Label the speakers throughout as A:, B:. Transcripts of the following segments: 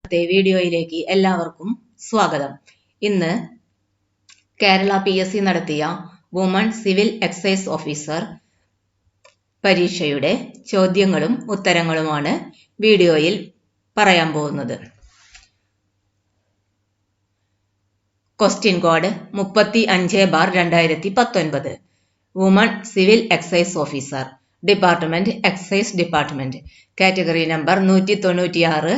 A: ഇന്നത്തെ വീഡിയോയിലേക്ക് എല്ലാവർക്കും സ്വാഗതം. ഇന്ന് കേരള PSC നടത്തിയ വുമൺ സിവിൽ എക്സൈസ് ഓഫീസർ പരീക്ഷയുടെ ചോദ്യങ്ങളും ഉത്തരങ്ങളുമാണ് വീഡിയോയിൽ പറയാൻ പോകുന്നത്. Question code 35/2019. Woman civil excise officer, department excise department, category number 196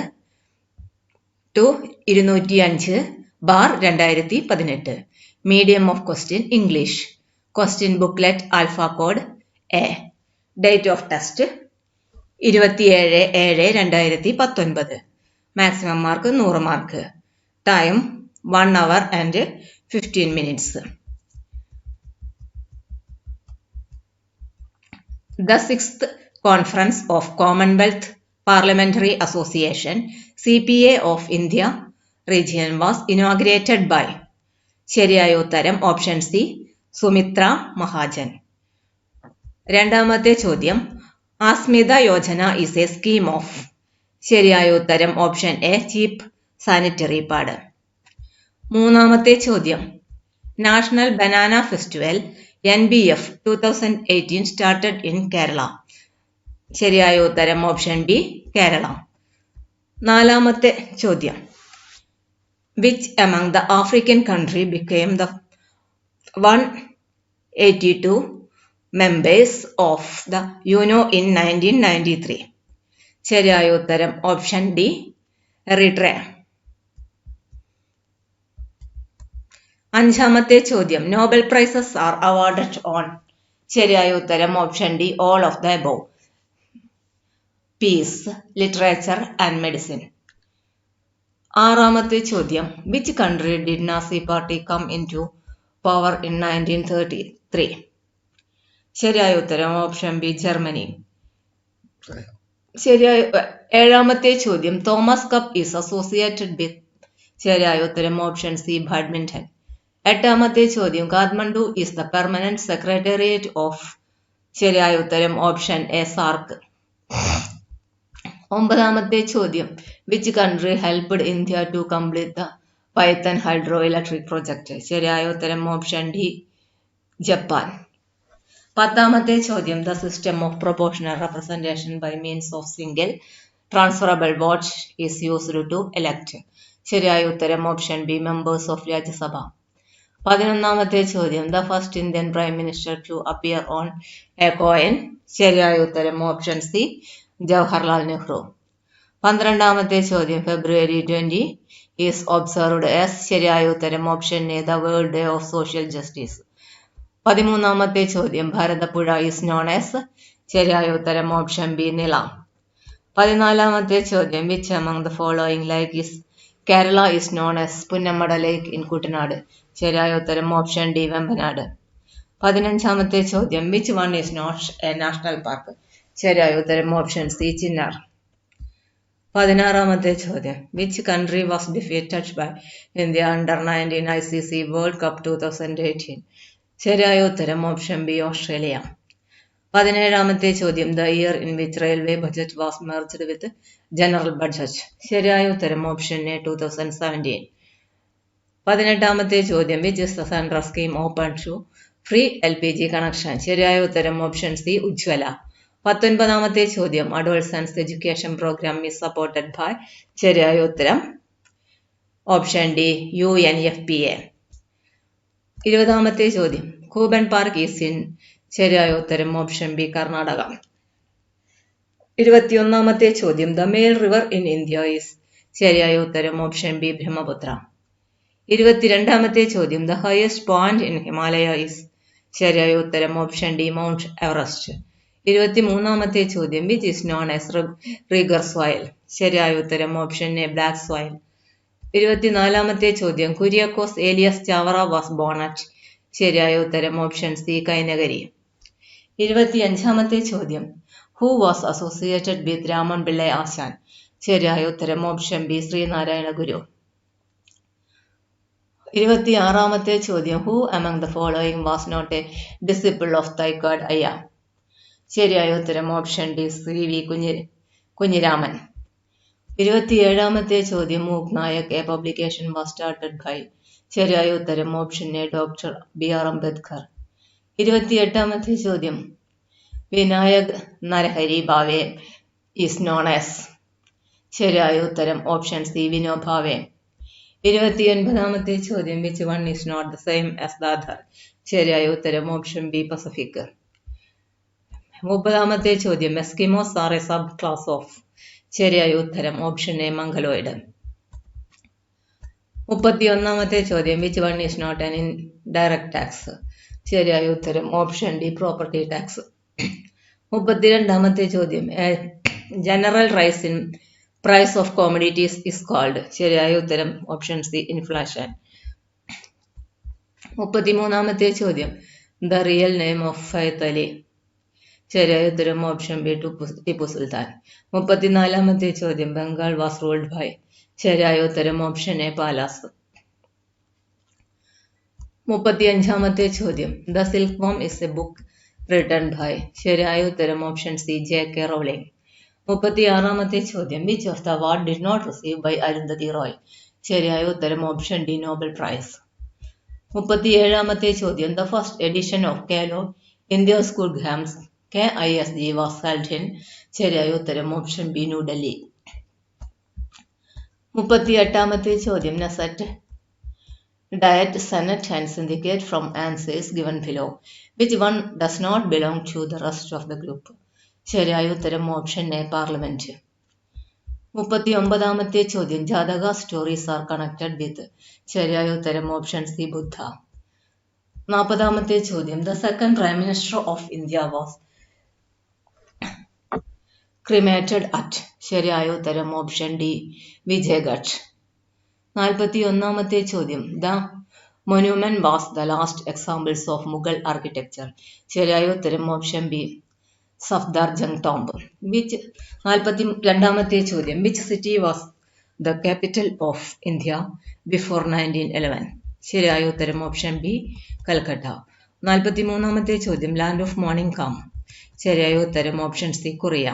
A: to 205/2018. Medium of question English. Question booklet alpha code A. Date of test 27/7/2019. Maximum mark 100 mark. Time 1 hour and 15 minutes. The 6th Conference of Commonwealth Parliamentary Association CPA of India region was inaugurated by. ശരിയായ ഉത്തരം option C, Sumitra Mahajan. രണ്ടാമത്തെ ചോദ്യം, Asmita Yojana is a scheme of. ശരിയായ ഉത്തരം option A, cheap sanitary pad. മൂന്നാമത്തെ ചോദ്യം, national banana festival NBF 2018 started in Kerala. ശരിയായ ഉത്തരം ഓപ്ഷൻ ബി, കേരള. നാലാമത്തെ ചോദ്യം, which among the African country became the 182 members of the UNO in 1993? ശരിയായ ഉത്തരം ഓപ്ഷൻ ഡി, എറിട്രിയ. അഞ്ചാമത്തെ ചോദ്യം, Nobel prizes are awarded on. ശരിയായ ഉത്തരം option D, all of the above. Peace, literature and medicine. ആറാമത്തെ ചോദ്യം, which country did Nazi party come into power in 1933? ശരിയായ ഉത്തരം ഓപ്ഷൻ ബി, ജർമ്മനി. ഏഴാമത്തെ ചോദ്യം, Thomas cup is associated with. ശരിയായ ഉത്തരം ഓപ്ഷൻ സി, ബാഡ്മിന്റൺ. എട്ടാമത്തെ ചോദ്യം, Kathmandu is the permanent secretariat of. ശരിയായ ഉത്തരം ഓപ്ഷൻ എ, സാർക്ക്. ഒമ്പതാമത്തെ ചോദ്യം, which country helped India to complete the Python hydro electric project? ശരിയായ ഉത്തരം ഓപ്ഷൻ ഡി, ജപ്പാൻ. പത്താമത്തെ ചോദ്യം, the system of proportional representation by means of single transferable vote is used to elect. ശരിയായ ഉത്തരം option B, members of Rajya Sabha. പതിനൊന്നാമത്തെ ചോദ്യം, the first Indian prime minister to appear on a coin. ശരിയായ ഉത്തരം option C, Jawaharlal Nehru. പന്ത്രണ്ടാമത്തെ ചോദ്യം, ഫെബ്രുവരി 20 is observed as. ശരിയായ ഉത്തരം option A, the world day of social justice. പതിമൂന്നാമത്തെ ചോദ്യം, ഭാരതപ്പുഴ ഈസ് നോൺ ആസ്. ശരിയായ ഉത്തരം ഓപ്ഷൻ ബി, നില. പതിനാലാമത്തെ ചോദ്യം, which among the following lake is Kerala is known as Punnamada lake in Kuttanad? ശരിയായ ഉത്തരം ഓപ്ഷൻ ഡി, വെമ്പനാട്. പതിനഞ്ചാമത്തെ ചോദ്യം, which one is not a national park? ശരിയായ ഉത്തരം ഓപ്ഷൻ സി, ചിന്നാർ. പതിനാറാമത്തെ ചോദ്യം, which country was defeated by India under 19 ICC world cup 2018? ശരിയായ ഉത്തരം ഓപ്ഷൻ ബി, ഓസ്ട്രേലിയ. പതിനേഴാമത്തെ ചോദ്യം, the year in which railway budget was merged with general budget? ശരിയായ ഉത്തരം ഓപ്ഷൻ എ, 2017. പതിനെട്ടാമത്തെ ചോദ്യം, which is the central scheme open to free LPG connection? ശരിയായ ഉത്തരം ഓപ്ഷൻ സി, ഉജ്ജ്വല. പത്തൊൻപതാമത്തെ ചോദ്യം, adolescence education programme is supported by. ശരിയായ ഉത്തരം ഓപ്ഷൻ ഡി, UNFPA. ഇരുപതാമത്തെ ചോദ്യം, കൂബൻ പാർക്ക് ഈസ് ഇൻ. ശരിയായ ഉത്തരം ഓപ്ഷൻ ബി, കർണാടക. ഇരുപത്തിയൊന്നാമത്തെ ചോദ്യം, the main river in India is. ശരിയായ ഉത്തരം ഓപ്ഷൻ ബി, ബ്രഹ്മപുത്ര. ഇരുപത്തിരണ്ടാമത്തെ ചോദ്യം, the highest point in Himalaya is. ശരിയായ ഉത്തരം ഓപ്ഷൻ ഡി, മൗണ്ട് എവറസ്റ്റ്. ഇരുപത്തിമൂന്നാമത്തെ ചോദ്യം, which is known as regur soil? ശരിയായ ഉത്തരം ഓപ്ഷൻ എ, ബ്ലാക്ക് സോയിൽ. ഇരുപത്തിനാലാമത്തെ ചോദ്യം, Kuriakose Elias Chavara was born at. ശരിയായ ഉത്തരം ഓപ്ഷൻ സി, കൈനകരി. ഇരുപത്തിയഞ്ചാമത്തെ ചോദ്യം, who was associated with Raman Pillai Asan? ശരിയായ ഉത്തരം ഓപ്ഷൻ ബി, ശ്രീനാരായണ ഗുരു. ഇരുപത്തിയാറാമത്തെ ചോദ്യം, who among the following was not a disciple of Thycaud Ayya? ശരിയായ ഉത്തരം ഓപ്ഷൻ ഡി, CV കുഞ്ഞിരാമൻ. 27ാമത്തെ ചോദ്യം Mook Nayak a publication was started by. ശരിയായ ഉത്തരം option A doctor BR Ambedkar. 28ാമത്തെ ചോദ്യം Vinayak Narahari Bhave is known as. ശരിയായ ഉത്തരം ഓപ്ഷൻ സി വിനോഭാവെ. 29ാമത്തെ ചോദ്യം which one is not the same as the other. ശരിയായ ഉത്തരം ഓപ്ഷൻ ബി പസഫിക്. 30ാമത്തെ ചോദ്യം Eskimos are A sub class of. ശരിയായ ഉത്തരം ഓപ്ഷൻ എ മംഗലോയിഡ്. 31ാമത്തെ ചോദ്യം which one is not an indirect tax. ശരിയായ ഉത്തരം ഓപ്ഷൻ ഡി പ്രോപ്പർട്ടി ടാക്സ്. 32ാമത്തെ ചോദ്യം general rise in price of commodities is called. ശരിയായ ഉത്തരം ഓപ്ഷൻ സി ഇൻഫ്ലേഷൻ. 33ാമത്തെ ചോദ്യം the real name of Fath Ali. ശരിയായ ഉത്തരം ഓപ്ഷൻ ബി ടിപ്പു സുൽത്താൻ. 34ാമത്തെ ചോദ്യം ബംഗാൾ വാസ് റൂൾഡ് ബൈ. ശരിയായ ഉത്തരം ഓപ്ഷൻ എ പാലാസ്. 35ാമത്തെ ചോദ്യം the silkworm is a book written by. ശരിയായ ഉത്തരം ഓപ്ഷൻ സി JK റോളിംഗ്. 36ാമത്തെ ചോദ്യം which of the award did not receive by Arundhati Roy. ശരിയായ ഉത്തരം ഓപ്ഷൻ ഡി നോബൽ പ്രൈസ്. 37ാമത്തെ ചോദ്യം the first edition of Khelo India school games KISG was held in. ശരിയായ ഉത്തരം ഓപ്ഷൻ ബി ന്യൂഡൽഹി. 38ാമത്തെ ചോദ്യം നസറ്റ് diet Senate and syndicate from answers given below. Which one does not belong to the rest of the group? ശരിയായ ഉത്തരം option A parliament. 39ാമത്തെ ചോദ്യം ജാതക stories are connected with. ശരിയായ ഉത്തരം option C Buddha. 40ാമത്തെ ചോദ്യം the second prime minister of India was cremated at. ശരിയായ ഉത്തരം option D Vijay Ghat. 41ാമത്തെ ചോദ്യം the monument was the last examples of Mughal architecture. ശരിയായ ഉത്തരം ഓപ്ഷൻ ബി സഫ്ദർജംഗ് ടോംബ്. 42ാമത്തെ ചോദ്യം which city was the capital of India before 1911. ശരിയായ ഉത്തരം ഓപ്ഷൻ ബി കൽക്കട്ട. 43ാമത്തെ ചോദ്യം ലാൻഡ് ഓഫ് മോർണിംഗ് കാം. ശരിയായ ഉത്തരം ഓപ്ഷൻ സി കൊറിയ.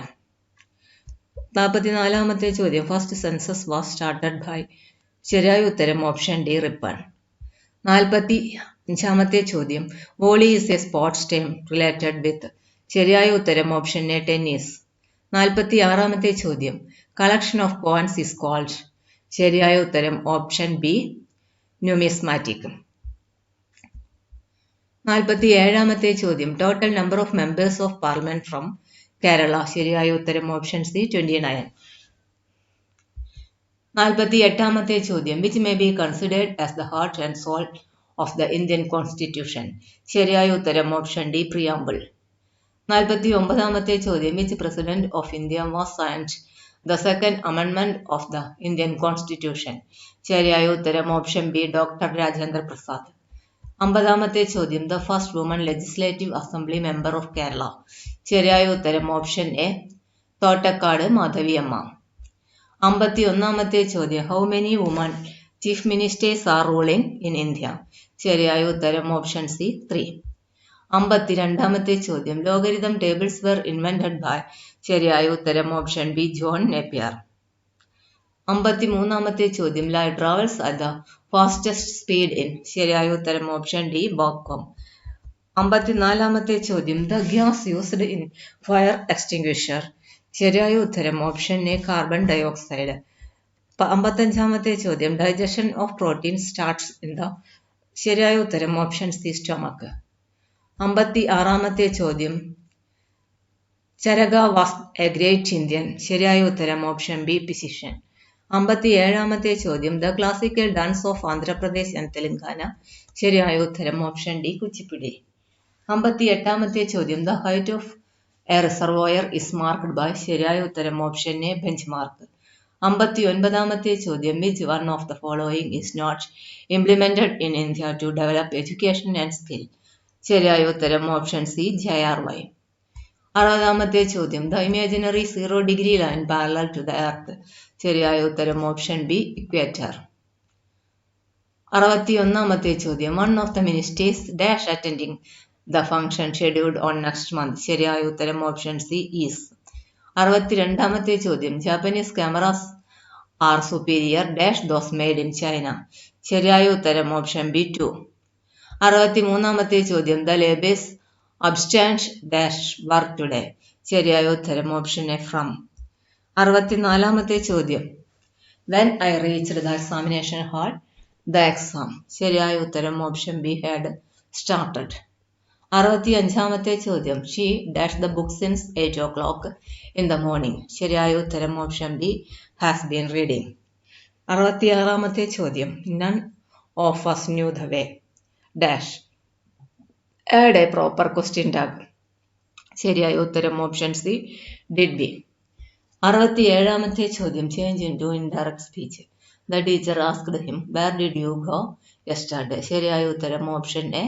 A: 44ാമത്തെ ചോദ്യം first census was started by. ശരിയായ ഉത്തരം ഓപ്ഷൻ ഡി റിപ്പൺ. 45ാമത്തെ ചോദ്യം volley is a sports team related with. ശരിയായ ഉത്തരം ഓപ്ഷൻ എ ടെന്നീസ്. 46ാമത്തെ ചോദ്യം collection of coins is called. ശരിയായ ഉത്തരം ഓപ്ഷൻ ബി ന്യൂമിസ്മാറ്റിക്. 47ാമത്തെ ചോദ്യം total number of members of parliament from Kerala. ശരിയായ ഉത്തരം ഓപ്ഷൻ സി 29. 48ാമത്തെ ചോദ്യം which may be considered as the heart and soul of the Indian constitution. ശരിയായ ഉത്തരം ഓപ്ഷൻ ഡി പ്രിയാമ്പിൾ. 49ാമത്തെ ചോദ്യം which president of India was signed the second amendment of the Indian constitution. ശരിയായ ഉത്തരം option B doctor Rajendra Prasad. 50ാമത്തെ ചോദ്യം the first woman legislative assembly member of Kerala. ശരിയായ ഉത്തരം ഓപ്ഷൻ എ തോട്ടക്കാട് മാധവിയമ്മ. 51ാമത്തെ ചോദ്യം how many woman chief ministers are ruling in India. ശരിയായ ഉത്തരം ഓപ്ഷൻ സി 3. 52ാമത്തെ ചോദ്യം logarithm tables were invented by. ശരിയായ ഉത്തരം ഓപ്ഷൻ ബി ജോൺ നേപ്പിയർ. 53ാമത്തെ ചോദ്യം light travels at the fastest speed in. ശരിയായ ഉത്തരം ഓപ്ഷൻ ഡി ബോബ്കോം. 54ാമത്തെ ചോദ്യം the gas used in fire extinguisher. ശരിയായ ഉത്തരം ഓപ്ഷൻ എ കാർബൺ ഡയോക്സൈഡ്. 55ാമത്തെ ചോദ്യം digestion of protein starts in the. ശരിയായ ഉത്തരം ഓപ്ഷൻ സി സ്റ്റൊമക്ക്. 56ാമത്തെ ചോദ്യം Charaka was a great Indian. ശരിയായ ഉത്തരം ഓപ്ഷൻ ബി ഫിസിഷ്യൻ. 57ാമത്തെ ചോദ്യം the classical dance of Andhra Pradesh and Telangana. ശരിയായ ഉത്തരം ഓപ്ഷൻ ഡി കുച്ചിപ്പിടി. 58ാമത്തെ ചോദ്യം the height of a reservoir is marked by. ശരിയായ ഉത്തരം ഓപ്ഷൻ എ ബെഞ്ച് മാർക്ക്. 59ാമത്തെ ചോദ്യം which one of the following is not implemented in India to develop education and skill. ശരിയായ ഉത്തരം option C JRY. 60ാമത്തെ ചോദ്യം the imaginary 0 degree line parallel to the earth. ശരിയായ ഉത്തരം ഓപ്ഷൻ ബി ഇക്വേറ്റർ. 61ാമത്തെ ചോദ്യം one of the ministers dash attending the function scheduled on next month. ശരിയായ ഉത്തരം ഓപ്ഷൻ സി ഈസ്. 62ാമത്തെ ചോദ്യം Japanese cameras are superior dash those made in China. ശരിയായ ഉത്തരം ഓപ്ഷൻ ബി 2. 63-ാമത്തെ ചോദ്യം the labours abstain dash work today. ശരിയായ ഉത്തരം ഓപ്ഷൻ എ ഫ്രം. 64-ാമത്തെ ചോദ്യം when I reached the examination hall the exam. ശരിയായ ഉത്തരം ഓപ്ഷൻ ബി ഹാഡ് സ്റ്റാർട്ടഡ്. 65-ാമത്തെ ചോദ്യം she dash the book since 8 o'clock in the morning. ശരിയായ ഉത്തരം option B has been reading. 66-ാമത്തെ ചോദ്യം none of us knew the way dash add a proper question tag. ശരിയായ ഉത്തരം ഓപ്ഷൻ സി ഡിഡ് ബി. 67-ാമത്തെ ചോദ്യം change in to indirect speech. The teacher asked him where did you go yesterday. ശരിയായ ഉത്തരം option A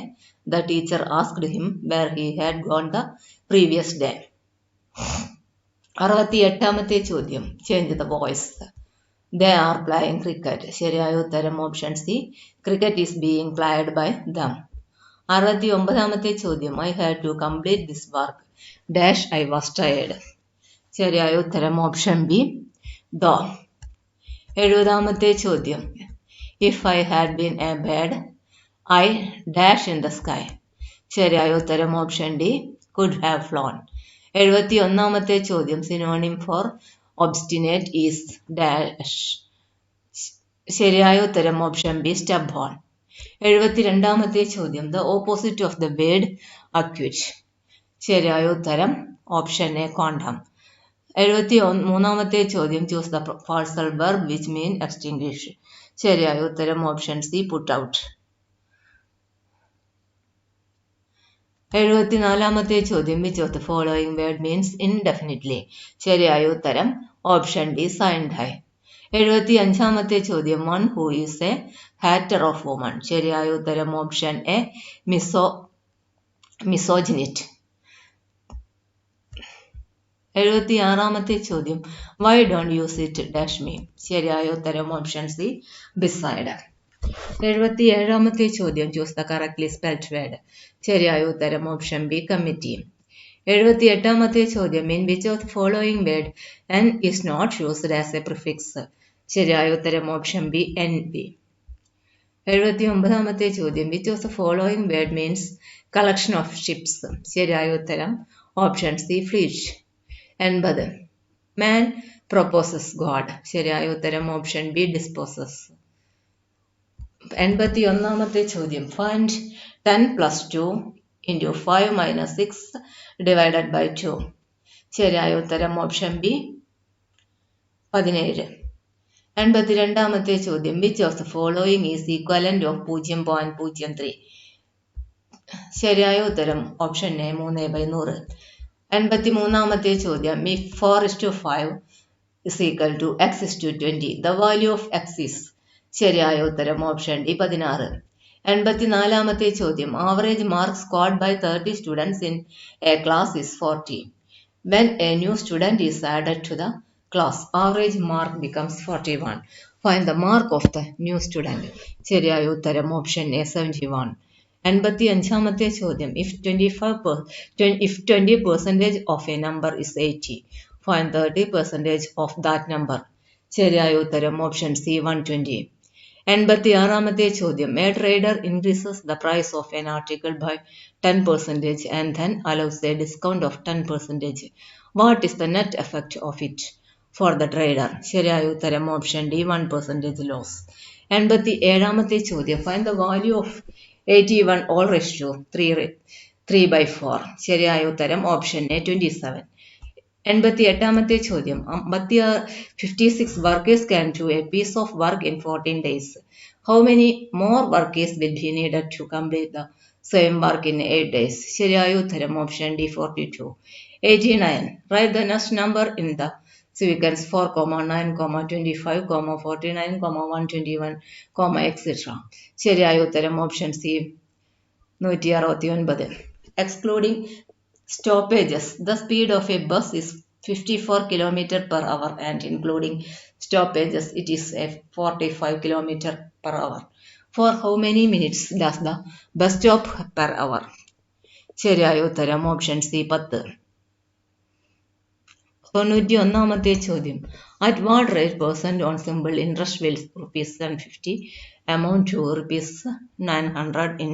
A: the teacher asked him where he had gone the previous day. 68-ാമത്തെ ചോദ്യം change the voice. They are playing cricket. ശരിയായ ഉത്തരം option C cricket is being played by them. 69-ാമത്തെ ചോദ്യം I had to complete this work dash I was tired. ശരിയായ ഉത്തരം option B though. 70-ാമത്തെ ചോദ്യം if I had been a bird I dash in the sky. ശരിയായ ഉത്തരം option D could have flown. 71-ാമത്തെ ചോദ്യം synonym for obstinate is dash. ശരിയായ ഉത്തരം ഓപ്ഷൻ ബി സ്റ്റബ് ഹോൺ. 72-ാമത്തെ ചോദ്യം the opposite of the word acquit. ശരിയായ ഉത്തരം ഓപ്ഷൻ എ ക്വാണ്ടം. 73-ാമത്തെ ചോദ്യം choose the phrasal verb which mean extinguish. ശരിയായ ഉത്തരം ഓപ്ഷൻ സി പുട്ട് ഔട്ട്. 74-ാമത്തെ ചോദ്യം which of the following word means indefinitely. ശരിയായ ഉത്തരം ഓപ്ഷൻ ഡി സൈൻഡ് ഹൈ. 75-ാമത്തെ ചോദ്യം one who is a hater of women. ശരിയായ ഉത്തരം ഓപ്ഷൻ എ മിസോജിനിറ്റ്. 76-ാമത്തെ ചോദ്യം why don't use it dash me. ശരിയായ ഉത്തരം ഓപ്ഷൻ സി ബിസൈഡ്. 77-ാമത്തെ ചോദ്യം choose the correctly spelled word. ശരിയായ ഉത്തരം ഓപ്ഷൻ ബി കമ്മിറ്റി. 78-ാമത്തെ ചോദ്യം in which of the following word en is not used as a prefix. ശരിയായ ഉത്തരം ഓപ്ഷൻ ബി എൻ ബി. 79-ാമത്തെ ചോദ്യം which of the following word means collection of ships. ശരിയായ ഉത്തരം ഓപ്ഷൻ സി ഫ്ലീറ്റ്. 80 മാൻ proposes God. ശരിയായ ഉത്തരം option B disposes. 81-ാമത്തെ ചോദ്യം find 10 + 2 × 5 - 6 divided by 2. ശരിയായ ഉത്തരം ഓപ്ഷൻ ബി 17. 82-ാമത്തെ ചോദ്യം which of the following is equivalent of 0.03. ശരിയായ ഉത്തരം ഓപ്ഷൻ എ 3/100. 83-ാമത്തെ ചോദ്യം if 4:5 is equal to x is to 20 the value of x is. ശരിയായ ഉത്തരം ഓപ്ഷൻ ഡി 16. 84-ാമത്തെ ചോദ്യം average mark scored by 30 students in a class is 40. When a new student is added to the class, average mark becomes 41. Find the mark of the new student. ശരിയായ ഉത്തരം option A 71. 85-ാമത്തെ ചോദ്യം if 20% of a number is 80, find 30% of that number. ശരിയായ ഉത്തരം option C 120. 86-ാമത്തെ ചോദ്യം a trader increases the price of an article by 10% and then allows a discount of 10%. What is the net effect of it for the trader? ശരിയായ ഉത്തരം option D 1% loss. 87-ാമത്തെ ചോദ്യം find the value of 81 all raised to 3/4. ശരിയായ ഉത്തരം option A 27. 88-ാമത്തെ ചോദ്യം 56 workers can do a piece of work in 14 days. How many more workers will be needed to complete the same work in 8 days? ശരിയായ ഉത്തരം option D 42. 89. Write the next number in the sequence 4, 9, 25, 49, 121, etc. ശരിയായ ഉത്തരം option C 169. Excluding stoppages, the speed of a bus is 54 km/h and including stoppages it is a 45 km/h. For how many minutes does the bus stop per hour? ശരിയായ ഉത്തരം option C 10. 91-ാമത്തെ ചോദ്യം. At what rate percent on simple interest will ₹750 amount to ₹900 in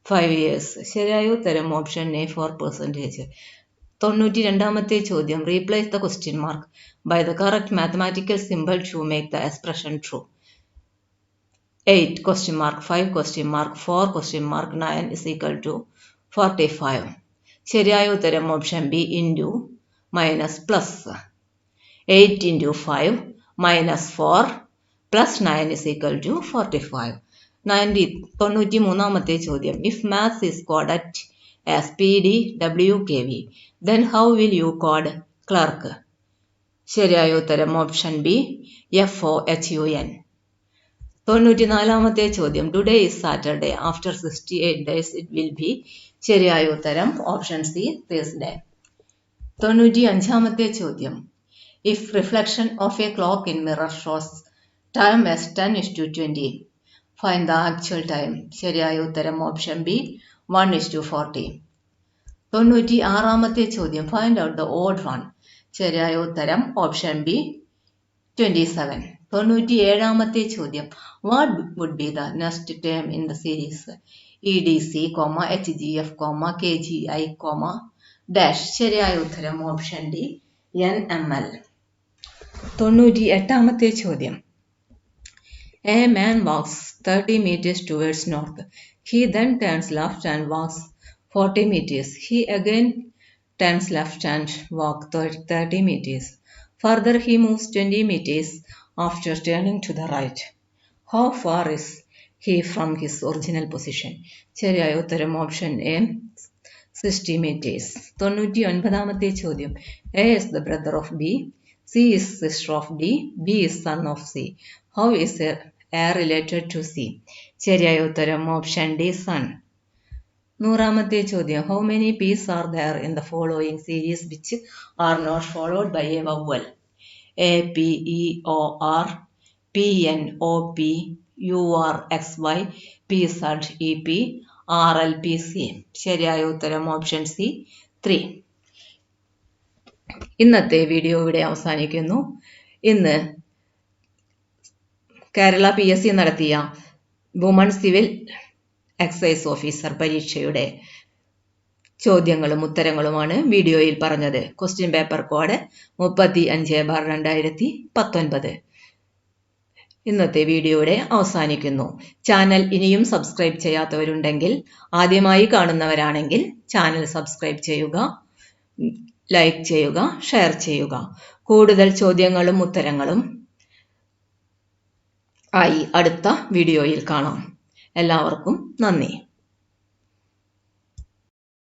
A: 5 years? ശരിയായ ഉത്തരം option A 4%. 92-ാമത്തെ ചോദ്യം. Replace the question mark by the correct mathematical symbol to make the expression true. 8 question mark 5 question mark 4 question mark 9 is equal to 45. ശരിയായ ഉത്തരം option B into minus plus. 8 into 5 minus 4 plus 9 is equal to 45. 93-ാമത്തെ ചോദ്യം. If maths is coded as PD WKV, then how will you code clerk? ശരിയായ ഉത്തരം option B FOHUN. 94-ാമത്തെ ചോദ്യം. Today is Saturday. After 68 days it will be. ശരിയായ ഉത്തരം option C Thursday. 95-ാമത്തെ ചോദ്യം. If reflection of a clock in mirror shows time as 10:20, find the actual time. ശരിയായ ഉത്തരം option B 1:40. 96-ാമത്തെ ചോദ്യം. Find out the odd one. ശരിയായ ഉത്തരം option B 27. 97-ാമത്തെ ചോദ്യം. What would be the next term in the series EDC, HGF, KGI, dash? ശരിയായ ഉത്തരം option D NML. 98-ാമത്തെ ചോദ്യം. A man walks 30 meters towards north. He then turns left and walks 40 meters. He again turns left and walks 30 meters. Further, he moves 20 meters after turning to the right. How far is he from his original position? ശരിയായ ഉത്തരം option A 60 meters. 99-ാമത്തെ ചോദ്യം. A is the brother of B. C is sister of D. B is son of C. How is A related to C? ശരിയായ ഉത്തരം option D son. 100-ാമത്തെ ചോദ്യം. How many P's are there in the following series which are not followed by a vowel? A, P, E, O, R, P, N, O, P, U, R, X, Y, P, Z, E, P, R, L, P, C. ശരിയായ ഉത്തരം option C 3. ഇന്നത്തെ video ഇവിടെ അവസാനിക്കുന്നു. ഇന്ന് Kerala PSC നടത്തിയ woman civil excise officer പരീക്ഷയുടെ ചോദ്യങ്ങളും ഉത്തരങ്ങളുമാണ് വീഡിയോയിൽ പറഞ്ഞത്. Question paper code 35/2019. ഇന്നത്തെ വീഡിയോയുടെ അവസാനിക്കുന്നു. ചാനൽ ഇനിയും സബ്സ്ക്രൈബ് ചെയ്യാത്തവരുണ്ടെങ്കിൽ, ആദ്യമായി കാണുന്നവരാണെങ്കിൽ ചാനൽ സബ്സ്ക്രൈബ് ചെയ്യുക, ലൈക്ക് ചെയ്യുക, ഷെയർ ചെയ്യുക. കൂടുതൽ ചോദ്യങ്ങളും ഉത്തരങ്ങളും ആയി അടുത്ത വീഡിയോയിൽ കാണാം. എല്ലാവർക്കും നന്ദി.